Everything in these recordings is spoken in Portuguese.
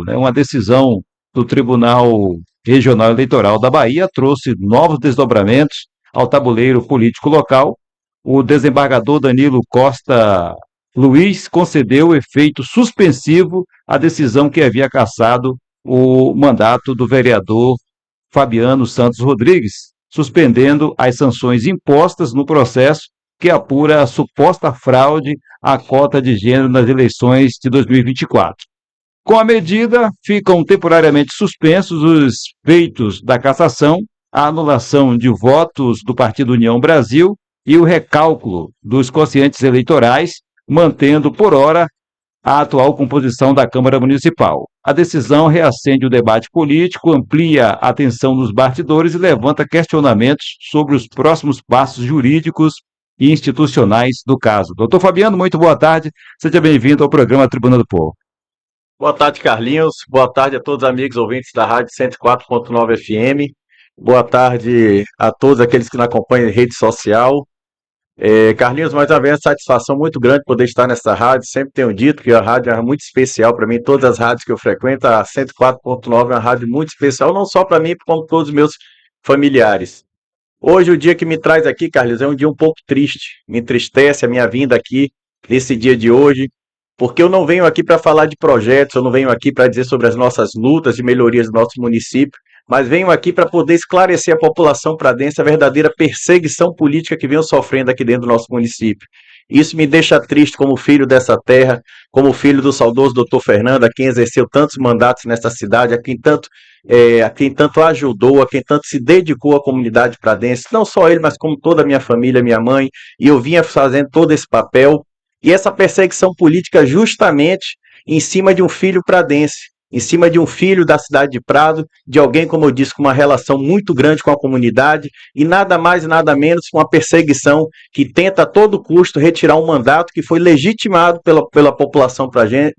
domingo, né, uma decisão do Tribunal Regional Eleitoral da Bahia trouxe novos desdobramentos ao tabuleiro político local. O desembargador Danilo Costa Luiz concedeu efeito suspensivo à decisão que havia cassado o mandato do vereador Fabiano Santos Rodrigues, suspendendo as sanções impostas no processo que apura a suposta fraude à cota de gênero nas eleições de 2024. Com a medida, ficam temporariamente suspensos os feitos da cassação, a anulação de votos do Partido União Brasil e o recálculo dos quocientes eleitorais, mantendo por hora a atual composição da Câmara Municipal. A decisão reacende o debate político, amplia a tensão nos bastidores e levanta questionamentos sobre os próximos passos jurídicos e institucionais do caso. Doutor Fabiano, muito boa tarde. Seja bem-vindo ao programa Tribuna do Povo. Boa tarde, Carlinhos. Boa tarde a todos os amigos ouvintes da Rádio 104.9 FM. Boa tarde a todos aqueles que nos acompanham em rede social. Carlinhos, mais uma vez, satisfação muito grande poder estar nessa rádio. Sempre tenho dito que a rádio é muito especial para mim. Todas as rádios que eu frequento, a 104.9 é uma rádio muito especial, não só para mim, como todos os meus familiares. Hoje, o dia que me traz aqui, Carlinhos, é um dia um pouco triste. Me entristece a minha vinda aqui, nesse dia de hoje, porque eu não venho aqui para falar de projetos, eu não venho aqui para dizer sobre as nossas lutas e melhorias do nosso município, mas venho aqui para poder esclarecer a população pradense a verdadeira perseguição política que venho sofrendo aqui dentro do nosso município. Isso me deixa triste como filho dessa terra, como filho do saudoso doutor Fernando, a quem exerceu tantos mandatos nessa cidade, a quem tanto ajudou, a quem tanto se dedicou à comunidade pradense, não só ele, mas como toda a minha família, minha mãe, e eu vinha fazendo todo esse papel, e essa perseguição política justamente em cima de um filho pradense, em cima de um filho da cidade de Prado, de alguém, como eu disse, com uma relação muito grande com a comunidade, e nada mais e nada menos uma perseguição que tenta a todo custo retirar um mandato que foi legitimado pela população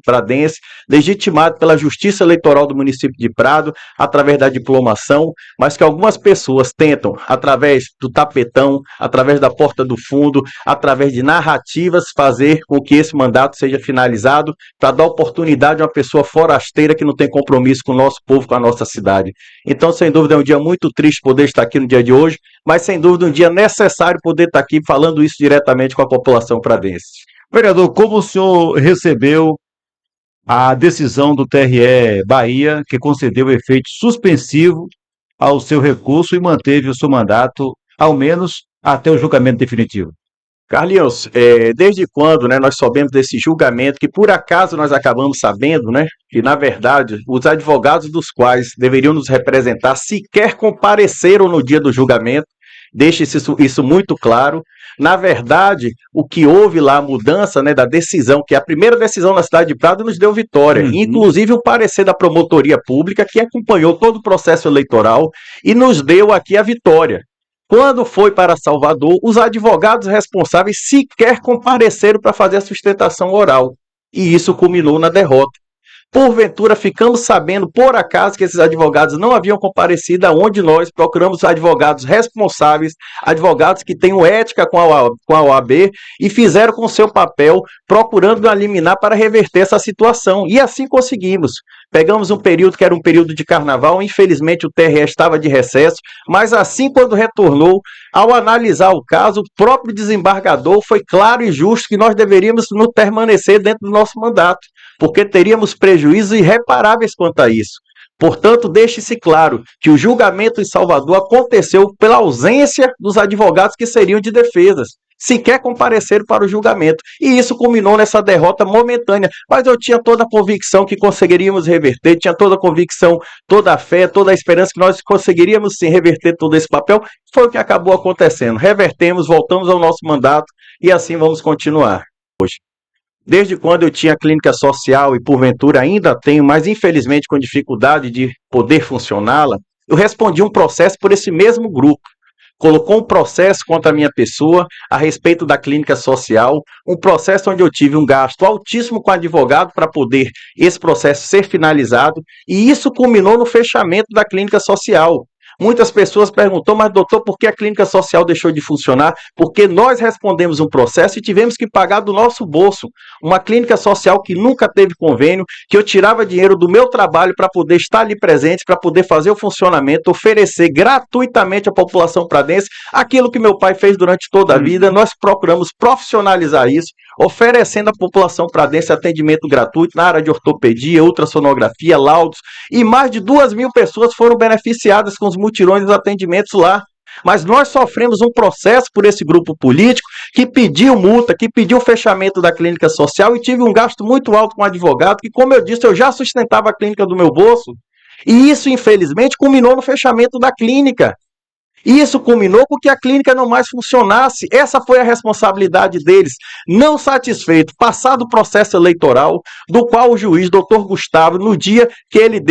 pradense, legitimado pela Justiça Eleitoral do município de Prado, através da diplomação, mas que algumas pessoas tentam, através do tapetão, através da porta do fundo, através de narrativas, fazer com que esse mandato seja finalizado, para dar oportunidade a uma pessoa forasteira que não tem compromisso com o nosso povo, com a nossa cidade. Então, sem dúvida, é um dia muito triste poder estar aqui no dia de hoje, mas sem dúvida um dia necessário poder estar aqui falando isso diretamente com a população pradense. Vereador, como o senhor recebeu a decisão do TRE Bahia, que concedeu efeito suspensivo ao seu recurso e manteve o seu mandato, ao menos, até o julgamento definitivo? Carlinhos, desde quando, né, nós soubemos desse julgamento, que por acaso nós acabamos sabendo, né, que na verdade os advogados dos quais deveriam nos representar sequer compareceram no dia do julgamento, deixa isso muito claro. Na verdade, o que houve lá, a mudança, né, da decisão, que é a primeira decisão na cidade de Prado, nos deu vitória. Inclusive o parecer da promotoria pública, que acompanhou todo o processo eleitoral e nos deu aqui a vitória. Quando foi para Salvador, os advogados responsáveis sequer compareceram para fazer a sustentação oral. E isso culminou na derrota. Porventura, ficamos sabendo, por acaso, que esses advogados não haviam comparecido, aonde nós procuramos advogados responsáveis, advogados que tenham ética com a OAB e fizeram com o seu papel, procurando uma liminar para reverter essa situação. E assim conseguimos. Pegamos um período que era um período de carnaval, infelizmente o TRE estava de recesso, mas assim quando retornou, ao analisar o caso, o próprio desembargador foi claro e justo que nós deveríamos permanecer dentro do nosso mandato, porque teríamos prejuízos irreparáveis quanto a isso. Portanto, deixe-se claro que o julgamento em Salvador aconteceu pela ausência dos advogados que seriam de defesas. Sequer compareceram para o julgamento. E isso culminou nessa derrota momentânea. Mas eu tinha toda a convicção que conseguiríamos reverter, tinha toda a convicção, toda a fé, toda a esperança que nós conseguiríamos sim reverter todo esse papel. Foi o que acabou acontecendo. Revertemos, voltamos ao nosso mandato e assim vamos continuar. Hoje. Desde quando eu tinha clínica social e porventura ainda tenho, mas infelizmente com dificuldade de poder funcioná-la, eu respondi um processo por esse mesmo grupo. Colocou um processo contra a minha pessoa a respeito da clínica social, um processo onde eu tive um gasto altíssimo com advogado para poder esse processo ser finalizado, e isso culminou no fechamento da clínica social. Muitas pessoas perguntam, mas doutor, por que a clínica social deixou de funcionar? Porque nós respondemos um processo e tivemos que pagar do nosso bolso. Uma clínica social que nunca teve convênio, que eu tirava dinheiro do meu trabalho para poder estar ali presente, para poder fazer o funcionamento, oferecer gratuitamente à população pradense aquilo que meu pai fez durante toda a vida. Nós procuramos profissionalizar isso, oferecendo à população pradense atendimento gratuito na área de ortopedia, ultrassonografia, laudos, e mais de 2.000 pessoas foram beneficiadas com os mutirões dos atendimentos lá. Mas nós sofremos um processo por esse grupo político que pediu multa, que pediu fechamento da clínica social e tive um gasto muito alto com o advogado, que, como eu disse, eu já sustentava a clínica do meu bolso. E isso, infelizmente, culminou no fechamento da clínica. Isso culminou com que a clínica não mais funcionasse. Essa foi a responsabilidade deles. Não satisfeito, passado o processo eleitoral, do qual o juiz, doutor Gustavo, no dia que ele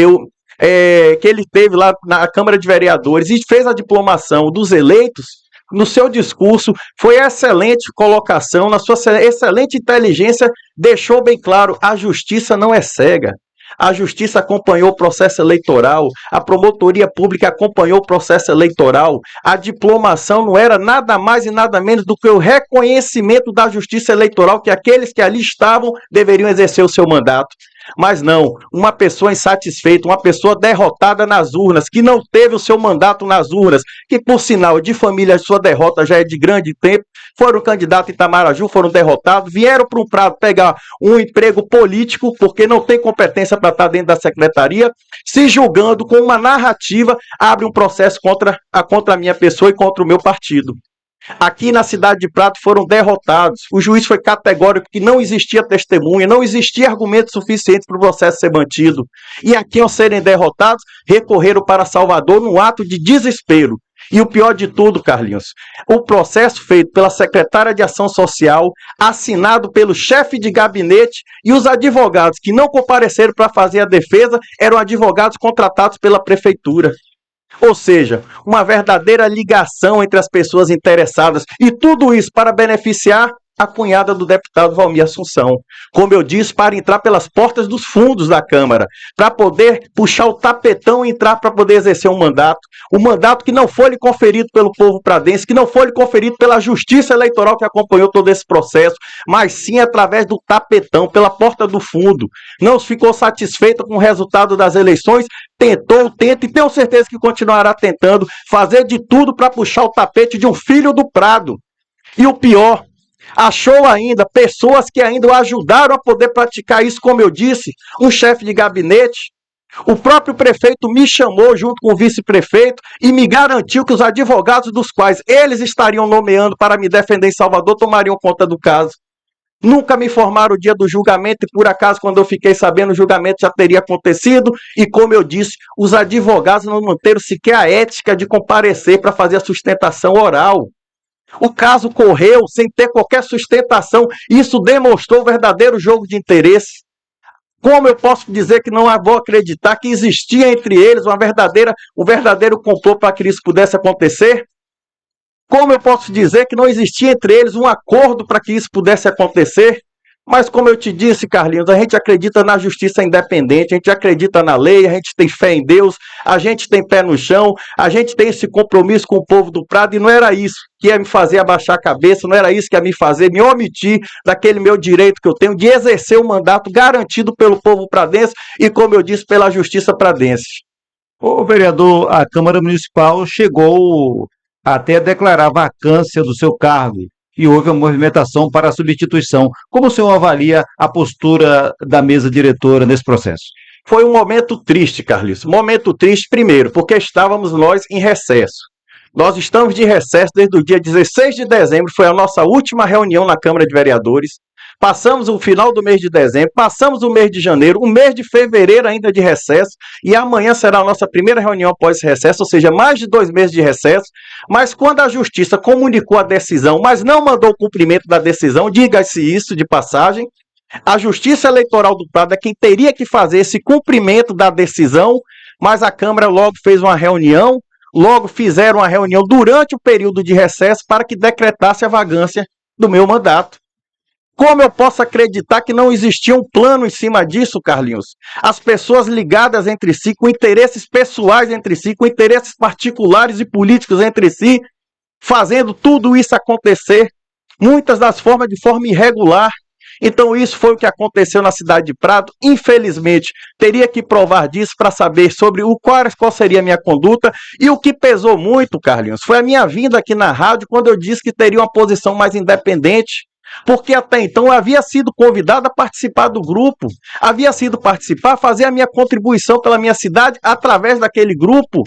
que ele teve lá na Câmara de Vereadores e fez a diplomação dos eleitos, no seu discurso, foi excelente colocação, na sua excelente inteligência, deixou bem claro, a justiça não é cega. A justiça acompanhou o processo eleitoral, a promotoria pública acompanhou o processo eleitoral, a diplomação não era nada mais e nada menos do que o reconhecimento da justiça eleitoral que aqueles que ali estavam deveriam exercer o seu mandato. Mas não, uma pessoa insatisfeita, uma pessoa derrotada nas urnas, que não teve o seu mandato nas urnas, que por sinal de família sua derrota já é de grande tempo, foram candidato em Itamaraju, foram derrotados, vieram para um prado pegar um emprego político, porque não tem competência para estar dentro da secretaria, se julgando com uma narrativa, abre um processo contra a minha pessoa e contra o meu partido. Aqui na cidade de Prato foram derrotados. O juiz foi categórico que não existia testemunha, não existia argumentos suficientes para o processo ser mantido. E aqui, ao serem derrotados, recorreram para Salvador num ato de desespero. E o pior de tudo, Carlinhos, o processo feito pela secretária de Ação Social, assinado pelo chefe de gabinete, e os advogados que não compareceram para fazer a defesa eram advogados contratados pela prefeitura. Ou seja, uma verdadeira ligação entre as pessoas interessadas, e tudo isso para beneficiar a cunhada do deputado Valmir Assunção. Como eu disse, para entrar pelas portas dos fundos da Câmara, para poder puxar o tapetão e entrar para poder exercer um mandato que não foi lhe conferido pelo povo pradense, que não foi lhe conferido pela justiça eleitoral que acompanhou todo esse processo, mas sim através do tapetão, pela porta do fundo. Não ficou satisfeita com o resultado das eleições, tenta e tenho certeza que continuará tentando fazer de tudo para puxar o tapete de um filho do Prado. E o pior, achou ainda pessoas que ainda o ajudaram a poder praticar isso, como eu disse, um chefe de gabinete. O próprio prefeito me chamou junto com o vice-prefeito e me garantiu que os advogados dos quais eles estariam nomeando para me defender em Salvador tomariam conta do caso. Nunca me informaram o dia do julgamento e, por acaso, quando eu fiquei sabendo, o julgamento já teria acontecido e, como eu disse, os advogados não manteram sequer a ética de comparecer para fazer a sustentação oral. O caso correu sem ter qualquer sustentação. Isso demonstrou o verdadeiro jogo de interesse. Como eu posso dizer que não vou acreditar que existia entre eles um verdadeiro complô para que isso pudesse acontecer? Como eu posso dizer que não existia entre eles um acordo para que isso pudesse acontecer? Mas como eu te disse, Carlinhos, a gente acredita na justiça independente, a gente acredita na lei, a gente tem fé em Deus, a gente tem pé no chão, a gente tem esse compromisso com o povo do Prado, e não era isso que ia me fazer abaixar a cabeça, não era isso que ia me fazer me omitir daquele meu direito que eu tenho de exercer o mandato garantido pelo povo pradense e, como eu disse, pela justiça pradense. O vereador, a Câmara Municipal chegou até a declarar a vacância do seu cargo e houve uma movimentação para a substituição. Como o senhor avalia a postura da mesa diretora nesse processo? Foi um momento triste, Carlinhos. Momento triste, primeiro, porque estávamos nós em recesso. Nós estamos de recesso desde o dia 16 de dezembro, foi a nossa última reunião na Câmara de Vereadores. Passamos o final do mês de dezembro, passamos o mês de janeiro, o mês de fevereiro ainda de recesso, e amanhã será a nossa primeira reunião após esse recesso, ou seja, mais de 2 meses de recesso. Mas quando a Justiça comunicou a decisão, mas não mandou o cumprimento da decisão, diga-se isso de passagem, a Justiça Eleitoral do Prado é quem teria que fazer esse cumprimento da decisão, mas a Câmara logo fez uma reunião, logo fizeram uma reunião durante o período de recesso para que decretasse a vacância do meu mandato. Como eu posso acreditar que não existia um plano em cima disso, Carlinhos? As pessoas ligadas entre si, com interesses pessoais entre si, com interesses particulares e políticos entre si, fazendo tudo isso acontecer, muitas das formas de forma irregular. Então isso foi o que aconteceu na cidade de Prado. Infelizmente, teria que provar disso para saber sobre qual seria a minha conduta. E o que pesou muito, Carlinhos, foi a minha vinda aqui na rádio quando eu disse que teria uma posição mais independente. Porque até então eu havia sido convidado a participar do grupo, havia sido participar, fazer a minha contribuição pela minha cidade através daquele grupo.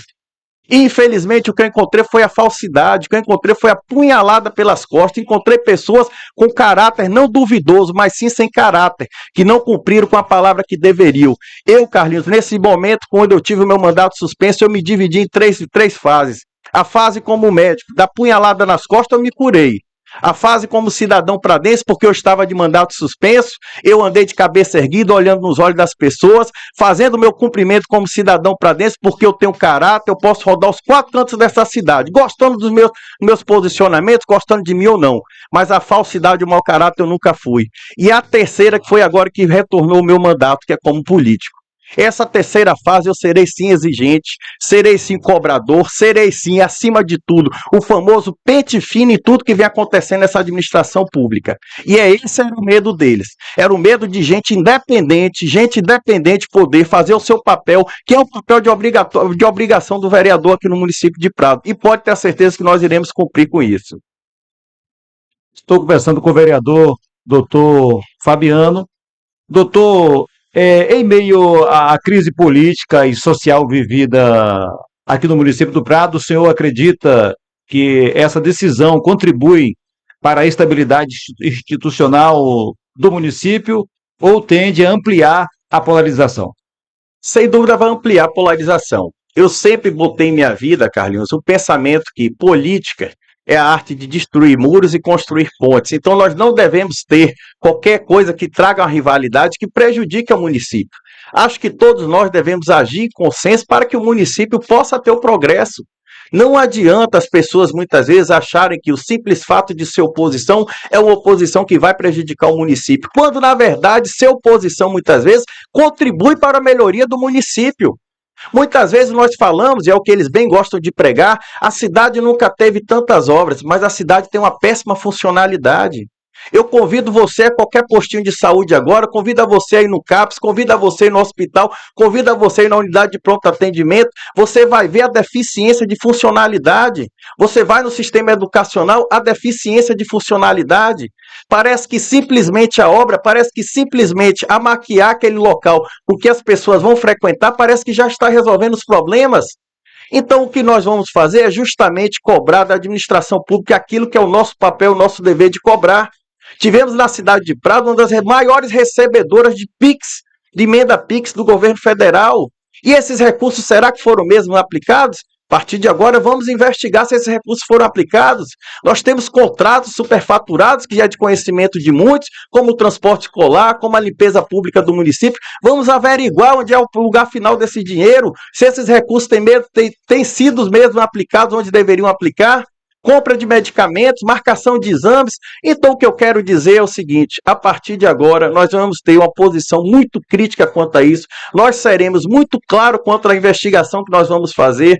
E, infelizmente, o que eu encontrei foi a falsidade, o que eu encontrei foi a punhalada pelas costas. Encontrei pessoas com caráter não duvidoso, mas sim sem caráter, que não cumpriram com a palavra que deveriam. Eu, Carlinhos, nesse momento, quando eu tive o meu mandato suspenso, eu me dividi em três fases. A fase como médico, da punhalada nas costas, eu me curei. A fase como cidadão pradense, porque eu estava de mandato suspenso, eu andei de cabeça erguida, olhando nos olhos das pessoas, fazendo o meu cumprimento como cidadão pradense, porque eu tenho caráter, eu posso rodar os 4 cantos dessa cidade, gostando dos meus posicionamentos, gostando de mim ou não. Mas a falsidade e o mau caráter eu nunca fui. E a terceira, que foi agora que retornou o meu mandato, que é como político. Essa terceira fase eu serei sim exigente, serei sim cobrador, serei sim, acima de tudo, o famoso pente fino em tudo que vem acontecendo nessa administração pública. E esse era o medo deles. Era o medo de gente independente poder fazer o seu papel, que é o papel de obrigação do vereador aqui no município de Prado. E pode ter a certeza que nós iremos cumprir com isso. Estou conversando com o vereador doutor Fabiano. Doutor, em meio à crise política e social vivida aqui no município do Prado, o senhor acredita que essa decisão contribui para a estabilidade institucional do município ou tende a ampliar a polarização? Sem dúvida vai ampliar a polarização. Eu sempre botei em minha vida, Carlinhos, o pensamento que política é a arte de destruir muros e construir pontes. Então nós não devemos ter qualquer coisa que traga uma rivalidade que prejudique o município. Acho que todos nós devemos agir em consenso para que o município possa ter o progresso. Não adianta as pessoas muitas vezes acharem que o simples fato de ser oposição é uma oposição que vai prejudicar o município, quando na verdade ser oposição muitas vezes contribui para a melhoria do município. Muitas vezes nós falamos, e é o que eles bem gostam de pregar, a cidade nunca teve tantas obras, mas a cidade tem uma péssima funcionalidade. Eu convido você a qualquer postinho de saúde agora, convido a você a ir no CAPS, convido a você a ir no hospital, convido a você a ir na unidade de pronto atendimento, você vai ver a deficiência de funcionalidade. Você vai no sistema educacional, a deficiência de funcionalidade. Parece que simplesmente a obra, parece que simplesmente a maquiar aquele local, porque as pessoas vão frequentar, parece que já está resolvendo os problemas. Então, o que nós vamos fazer é justamente cobrar da administração pública aquilo que é o nosso papel, o nosso dever de cobrar. Tivemos na cidade de Prado uma das maiores recebedoras de PIX, de emenda PIX do governo federal. E esses recursos, será que foram mesmo aplicados? A partir de agora, vamos investigar se esses recursos foram aplicados. Nós temos contratos superfaturados, que já é de conhecimento de muitos, como o transporte escolar, como a limpeza pública do município. Vamos averiguar onde é o lugar final desse dinheiro, se esses recursos têm sido mesmo aplicados onde deveriam aplicar. Compra de medicamentos, marcação de exames. Então o que eu quero dizer é o seguinte, a partir de agora nós vamos ter uma posição muito crítica quanto a isso, nós seremos muito claros quanto à investigação que nós vamos fazer,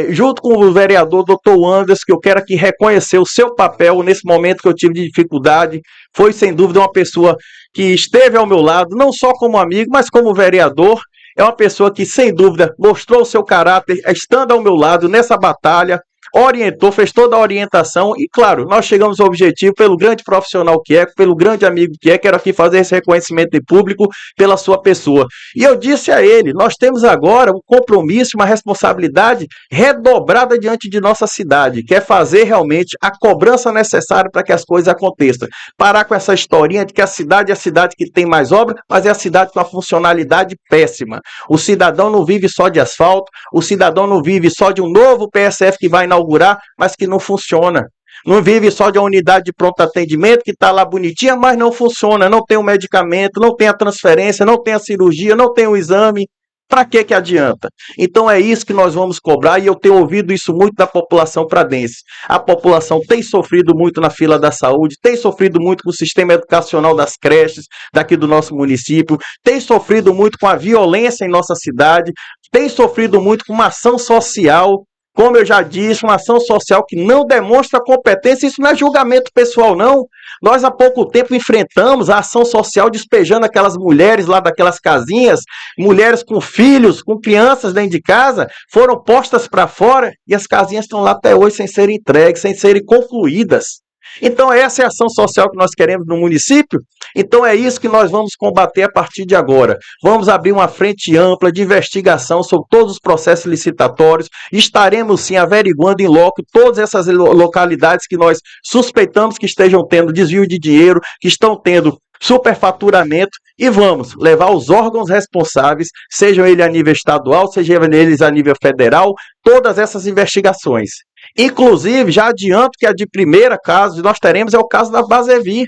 junto com o vereador Dr. Anderson, que eu quero aqui reconhecer o seu papel nesse momento que eu tive de dificuldade, foi sem dúvida uma pessoa que esteve ao meu lado, não só como amigo, mas como vereador. É uma pessoa que sem dúvida mostrou o seu caráter, estando ao meu lado nessa batalha, orientou, fez toda a orientação e, claro, nós chegamos ao objetivo pelo grande profissional que é, pelo grande amigo que é, quero aqui fazer esse reconhecimento em público pela sua pessoa. E eu disse a ele, nós temos agora um compromisso, uma responsabilidade redobrada diante de nossa cidade, que é fazer realmente a cobrança necessária para que as coisas aconteçam. Parar com essa historinha de que a cidade é a cidade que tem mais obra, mas é a cidade com uma funcionalidade péssima. O cidadão não vive só de asfalto, o cidadão não vive só de um novo PSF que vai inaugurar, mas que não funciona. Não vive só de uma unidade de pronto atendimento que está lá bonitinha, mas não funciona, não tem o medicamento, não tem a transferência, não tem a cirurgia, não tem o exame. Para que adianta? Então é isso que nós vamos cobrar, e eu tenho ouvido isso muito da população pradense. A população tem sofrido muito na fila da saúde, tem sofrido muito com o sistema educacional das creches daqui do nosso município, tem sofrido muito com a violência em nossa cidade, tem sofrido muito com uma ação social, como eu já disse, uma ação social que não demonstra competência. Isso não é julgamento pessoal, não. Nós há pouco tempo enfrentamos a ação social despejando aquelas mulheres lá daquelas casinhas, mulheres com filhos, com crianças dentro de casa, foram postas para fora e as casinhas estão lá até hoje sem serem entregues, sem serem concluídas. Então essa é a ação social que nós queremos no município. Então é isso que nós vamos combater a partir de agora. Vamos abrir uma frente ampla de investigação sobre todos os processos licitatórios. Estaremos sim averiguando em loco todas essas localidades que nós suspeitamos que estejam tendo desvio de dinheiro, que estão tendo superfaturamento, e vamos levar os órgãos responsáveis, sejam eles a nível estadual, sejam eles a nível federal, todas essas investigações. Inclusive, já adianto que a de primeira caso nós teremos é o caso da Basevir.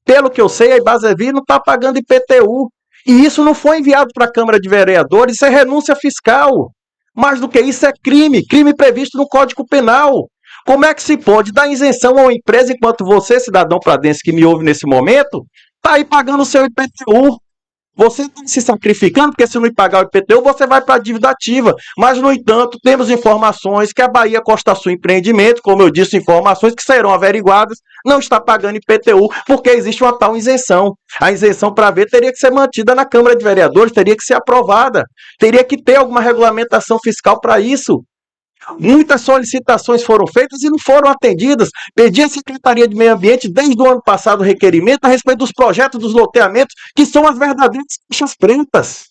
Pelo que eu sei, a Basevir não está pagando IPTU. E isso não foi enviado para a Câmara de Vereadores, isso é renúncia fiscal. Mais do que isso, é crime, crime previsto no Código Penal. Como é que se pode dar isenção a uma empresa enquanto você, cidadão pradense que me ouve nesse momento, está aí pagando o seu IPTU? Você está se sacrificando, porque se não pagar o IPTU, você vai para a dívida ativa. Mas, no entanto, temos informações que a Bahia Costa Sul Empreendimento, como eu disse, informações que serão averiguadas, não está pagando IPTU, porque existe uma tal isenção. A isenção para ver teria que ser mantida na Câmara de Vereadores, teria que ser aprovada, teria que ter alguma regulamentação fiscal para isso. Muitas solicitações foram feitas e não foram atendidas. Pedi à Secretaria de Meio Ambiente, desde o ano passado, requerimento a respeito dos projetos dos loteamentos, que são as verdadeiras caixas pretas.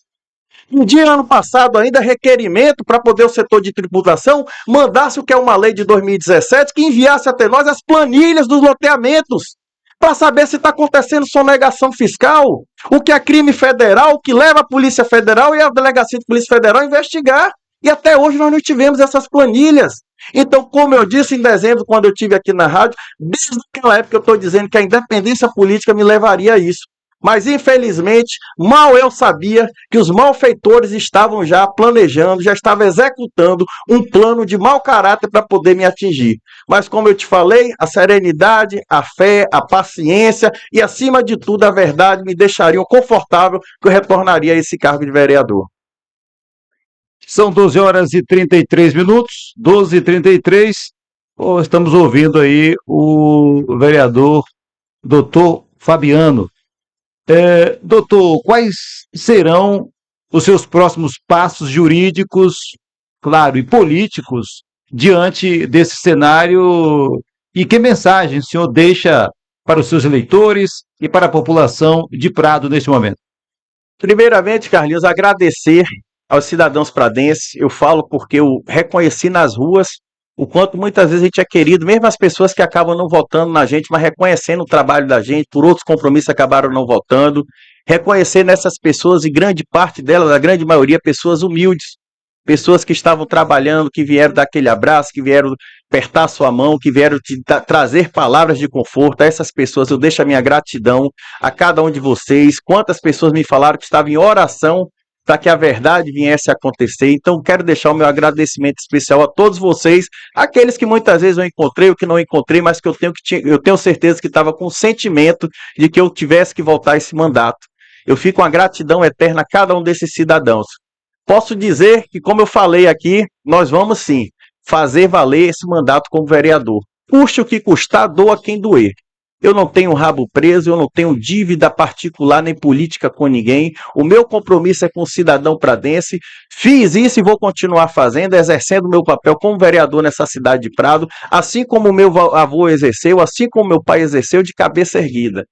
Pedi ano passado ainda requerimento para poder o setor de tributação mandasse o que é uma lei de 2017, que enviasse até nós as planilhas dos loteamentos, para saber se está acontecendo sonegação fiscal, o que é crime federal, o que leva a Polícia Federal e a Delegacia de Polícia Federal a investigar. E até hoje nós não tivemos essas planilhas. Então, como eu disse em dezembro, quando eu estive aqui na rádio, desde aquela época eu estou dizendo que a independência política me levaria a isso. Mas, infelizmente, mal eu sabia que os malfeitores estavam já planejando, já estavam executando um plano de mau caráter para poder me atingir. Mas, como eu te falei, a serenidade, a fé, a paciência e, acima de tudo, a verdade me deixariam confortável que eu retornaria a esse cargo de vereador. São 12 horas e 33 minutos, 12h33. Estamos ouvindo aí o vereador doutor Fabiano. Doutor, quais serão os seus próximos passos jurídicos, claro, e políticos, diante desse cenário? E que mensagem o senhor deixa para os seus eleitores e para a população de Prado neste momento? Primeiramente, Carlinhos, agradecer aos cidadãos pradenses. Eu falo porque eu reconheci nas ruas o quanto muitas vezes a gente é querido, mesmo as pessoas que acabam não votando na gente, mas reconhecendo o trabalho da gente, por outros compromissos acabaram não votando, reconhecer nessas pessoas, e grande parte delas, a grande maioria, pessoas humildes, pessoas que estavam trabalhando, que vieram dar aquele abraço, que vieram apertar sua mão, que vieram te trazer palavras de conforto. A essas pessoas eu deixo a minha gratidão, a cada um de vocês. Quantas pessoas me falaram que estavam em oração para que a verdade viesse a acontecer. Então quero deixar o meu agradecimento especial a todos vocês, aqueles que muitas vezes eu encontrei, ou que não encontrei, mas que eu tenho certeza que estava com o sentimento de que eu tivesse que voltar a esse mandato. Eu fico com a gratidão eterna a cada um desses cidadãos. Posso dizer que, como eu falei aqui, nós vamos sim fazer valer esse mandato como vereador. Custe o que custar, doa quem doer. Eu não tenho rabo preso, eu não tenho dívida particular nem política com ninguém. O meu compromisso é com o cidadão pradense. Fiz isso e vou continuar fazendo, exercendo o meu papel como vereador nessa cidade de Prado, assim como o meu avô exerceu, assim como meu pai exerceu, de cabeça erguida.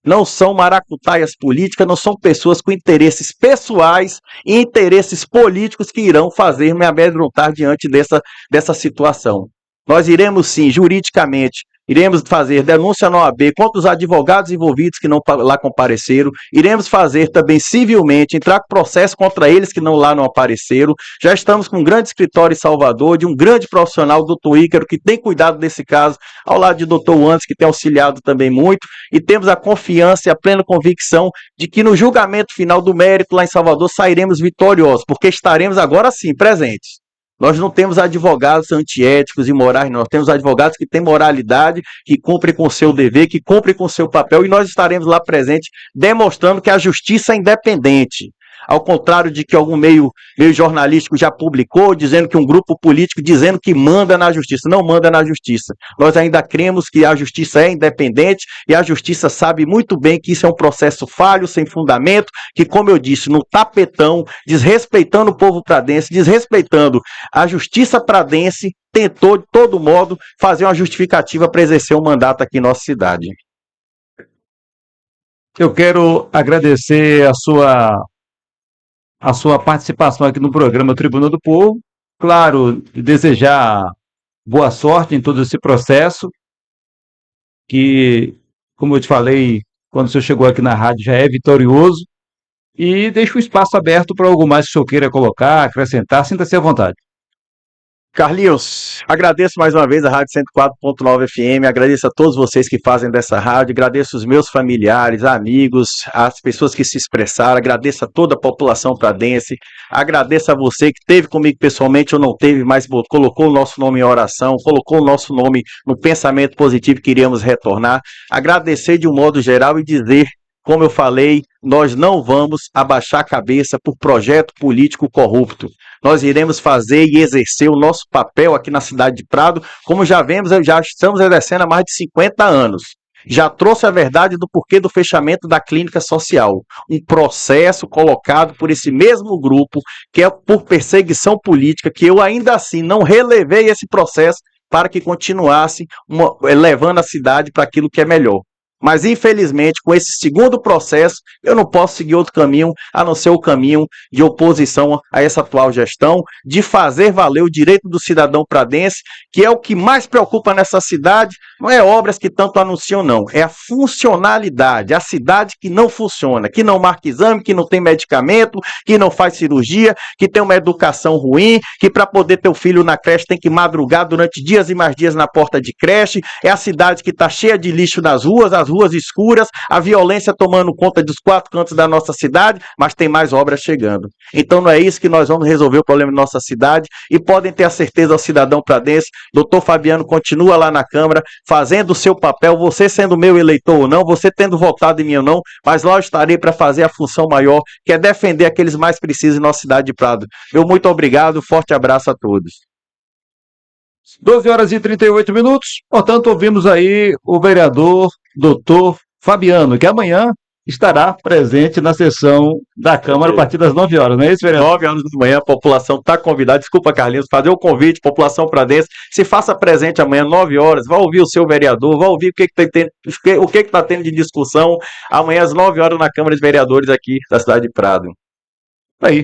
Não são maracutaias políticas, não são pessoas com interesses pessoais e interesses políticos que irão fazer me amedrontar diante dessa situação. Nós iremos sim, juridicamente, Iremos fazer denúncia na OAB contra os advogados envolvidos que não lá compareceram. Iremos fazer também civilmente, entrar com processo contra eles que não apareceram. Já estamos com um grande escritório em Salvador, de um grande profissional, o doutor Ícaro, que tem cuidado desse caso, ao lado de doutor Wandes, que tem auxiliado também muito. E temos a confiança e a plena convicção de que no julgamento final do mérito lá em Salvador sairemos vitoriosos, porque estaremos agora sim presentes. Nós não temos advogados antiéticos e morais, nós temos advogados que têm moralidade, que cumprem com o seu dever, que cumprem com o seu papel, e nós estaremos lá presentes, demonstrando que a justiça é independente. Ao contrário de que algum meio jornalístico já publicou, dizendo que um grupo político dizendo que manda na justiça. Não manda na justiça. Nós ainda cremos que a justiça é independente e a justiça sabe muito bem que isso é um processo falho, sem fundamento, que, como eu disse, no tapetão, desrespeitando o povo pradense, desrespeitando a justiça pradense, tentou, de todo modo, fazer uma justificativa para exercer um mandato aqui em nossa cidade. Eu quero agradecer a sua participação aqui no programa Tribuna do Povo. Claro, desejar boa sorte em todo esse processo, que, como eu te falei, quando o senhor chegou aqui na rádio, já é vitorioso, e deixo o espaço aberto para algo mais que o senhor queira colocar, acrescentar, sinta-se à vontade. Carlinhos, agradeço mais uma vez a Rádio 104.9 FM, agradeço a todos vocês que fazem dessa rádio, agradeço os meus familiares, amigos, as pessoas que se expressaram, agradeço a toda a população pradense, agradeço a você que esteve comigo pessoalmente ou não teve, mas colocou o nosso nome em oração, colocou o nosso nome no pensamento positivo que iríamos retornar, agradecer de um modo geral e dizer, como eu falei, nós não vamos abaixar a cabeça por projeto político corrupto. Nós iremos fazer e exercer o nosso papel aqui na cidade de Prado, como já estamos exercendo há mais de 50 anos. Já trouxe a verdade do porquê do fechamento da clínica social. Um processo colocado por esse mesmo grupo, que é por perseguição política, que eu ainda assim não relevei esse processo para que continuasse levando a cidade para aquilo que é melhor. Mas, infelizmente, com esse segundo processo, eu não posso seguir outro caminho, a não ser o caminho de oposição a essa atual gestão, de fazer valer o direito do cidadão pradense, que é o que mais preocupa nessa cidade, não é obras que tanto anunciam, não, é a funcionalidade, a cidade que não funciona, que não marca exame, que não tem medicamento, que não faz cirurgia, que tem uma educação ruim, que para poder ter o filho na creche tem que madrugar durante dias e mais dias na porta de creche, é a cidade que está cheia de lixo nas ruas, as ruas escuras, a violência tomando conta dos 4 cantos da nossa cidade, mas tem mais obras chegando. Então não é isso que nós vamos resolver o problema da nossa cidade, e podem ter a certeza ao cidadão pradense, doutor Fabiano continua lá na Câmara, fazendo o seu papel, você sendo meu eleitor ou não, você tendo votado em mim ou não, mas lá eu estarei para fazer a função maior, que é defender aqueles mais precisos em nossa cidade de Prado. Meu muito obrigado, forte abraço a todos. 12 horas e 38 minutos, portanto, ouvimos aí o vereador doutor Fabiano, que amanhã estará presente na sessão da Câmara a partir das 9 horas, não é isso, vereador? 9 horas da manhã, a população está convidada, desculpa, Carlinhos, fazer o convite, população pradense, se faça presente amanhã, 9 horas, vai ouvir o seu vereador, vai ouvir o que está tendo de discussão amanhã às 9 horas na Câmara de Vereadores aqui da cidade de Prado.